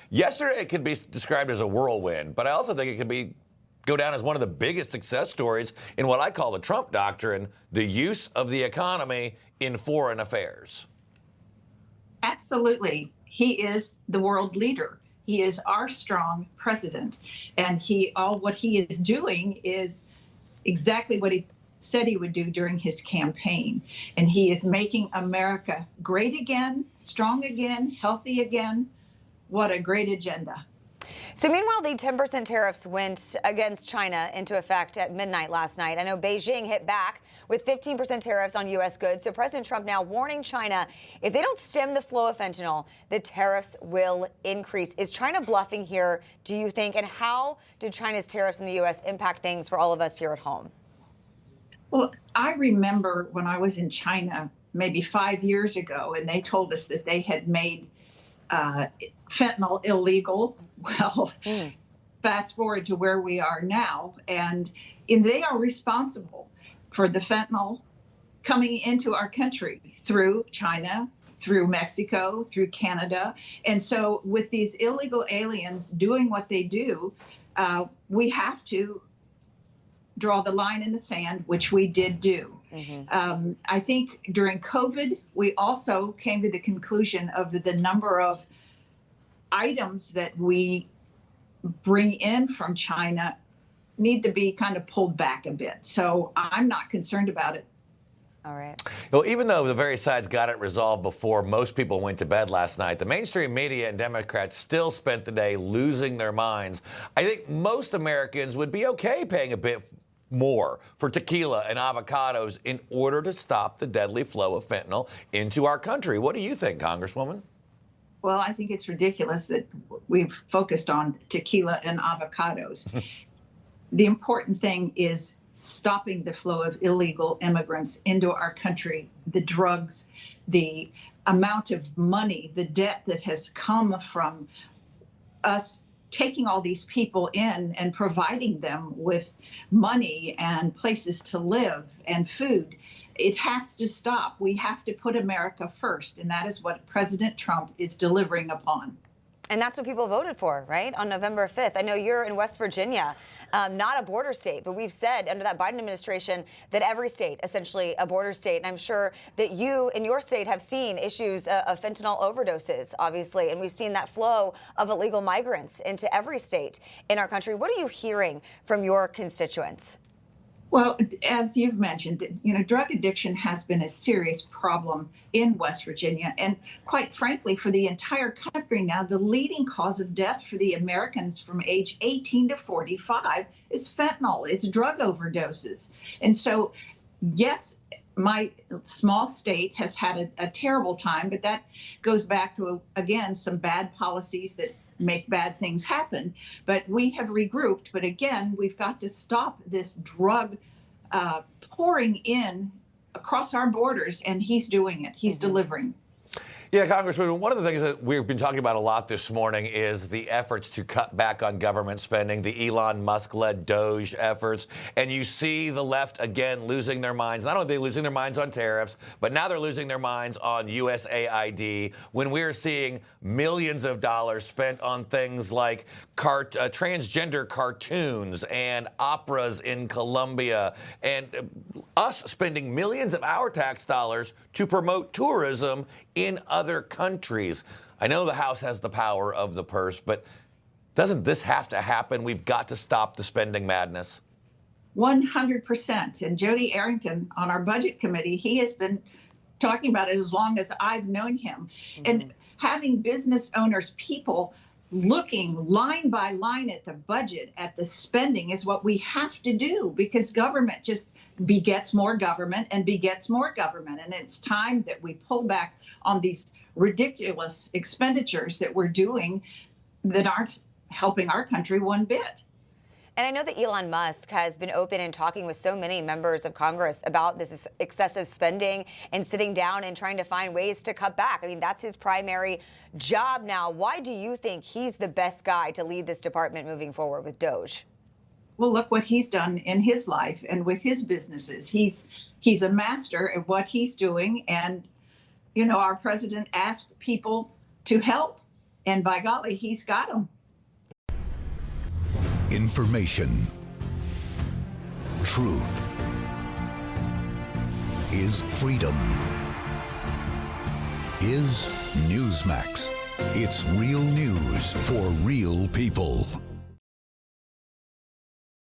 Yesterday, it could be described as a whirlwind, but I also think it could go down as one of the biggest success stories in what I call the Trump doctrine, the use of the economy in foreign affairs. Absolutely. He is the world leader. He is our strong president. And what he is doing is exactly what he said he would do during his campaign. And he is making America great again, strong again, healthy again. What a great agenda. So meanwhile, the 10% tariffs went against China into effect at midnight last night. I know Beijing hit back with 15% tariffs on U.S. goods. So President Trump now warning China, if they don't stem the flow of fentanyl, the tariffs will increase. Is China bluffing here, do you think? And how did China's tariffs in the U.S. impact things for all of us here at home? Well, I remember when I was in China maybe 5 years ago, and they told us that they had made fentanyl illegal. Well, fast forward to where we are now, and they are responsible for the fentanyl coming into our country through China, through Mexico, through Canada. And so with these illegal aliens doing what they do, we have to draw the line in the sand, which we did do. I think during COVID, we also came to the conclusion of the number of items that we bring in from China need to be kind of pulled back a bit. So I'm not concerned about it. All right. Well, even though the various sides got it resolved before most people went to bed last night, the mainstream media and Democrats still spent the day losing their minds. I think most Americans would be okay paying a bit more for tequila and avocados in order to stop the deadly flow of fentanyl into our country. What do you think, Congresswoman? Well, I think it's ridiculous that we've focused on tequila and avocados. The important thing is stopping the flow of illegal immigrants into our country, the drugs, the amount of money, the debt that has come from us taking all these people in and providing them with money and places to live and food. It has to stop. We have to put America first, and that is what President Trump is delivering upon. And that's what people voted for, right, on November 5th. I know you're in West Virginia, not a border state, but we've said under that Biden administration that every state, essentially a border state. And I'm sure that you in your state have seen issues of fentanyl overdoses, obviously, and we've seen that flow of illegal migrants into every state in our country. What are you hearing from your constituents? Well, as you've mentioned, drug addiction has been a serious problem in West Virginia. And quite frankly, for the entire country now, the leading cause of death for the Americans from age 18 to 45 is fentanyl. It's drug overdoses. And so, yes, my small state has had a terrible time, but that goes back to, again, some bad policies that make bad things happen. But we have regrouped. But again, we've got to stop this drug pouring in across our borders, and he's doing it. He's delivering. Yeah, Congressman, one of the things that we've been talking about a lot this morning is the efforts to cut back on government spending, the Elon Musk-led Doge efforts. And you see the left, again, losing their minds. Not only are they losing their minds on tariffs, but now they're losing their minds on USAID when we're seeing millions of dollars spent on things like transgender cartoons and operas in Colombia, and us spending millions of our tax dollars to promote tourism in other countries. I know the House has the power of the purse, but doesn't this have to happen? We've got to stop the spending madness. 100%. And Jody Arrington on our budget committee, he has been talking about it as long as I've known him. And having business owners, people looking line by line at the budget, at the spending, is what we have to do, because government just begets more government and begets more government. And it's time that we pull back on these ridiculous expenditures that we're doing that aren't helping our country one bit. And I know that Elon Musk has been open and talking with so many members of Congress about this excessive spending and sitting down and trying to find ways to cut back. I mean, that's his primary job now. Why do you think he's the best guy to lead this department moving forward with Doge? Well, look what he's done in his life and with his businesses. He's a master at what he's doing. And, our president asked people to help, And by golly, he's got them. Information. Truth is freedom. Is Newsmax. It's real news for real people.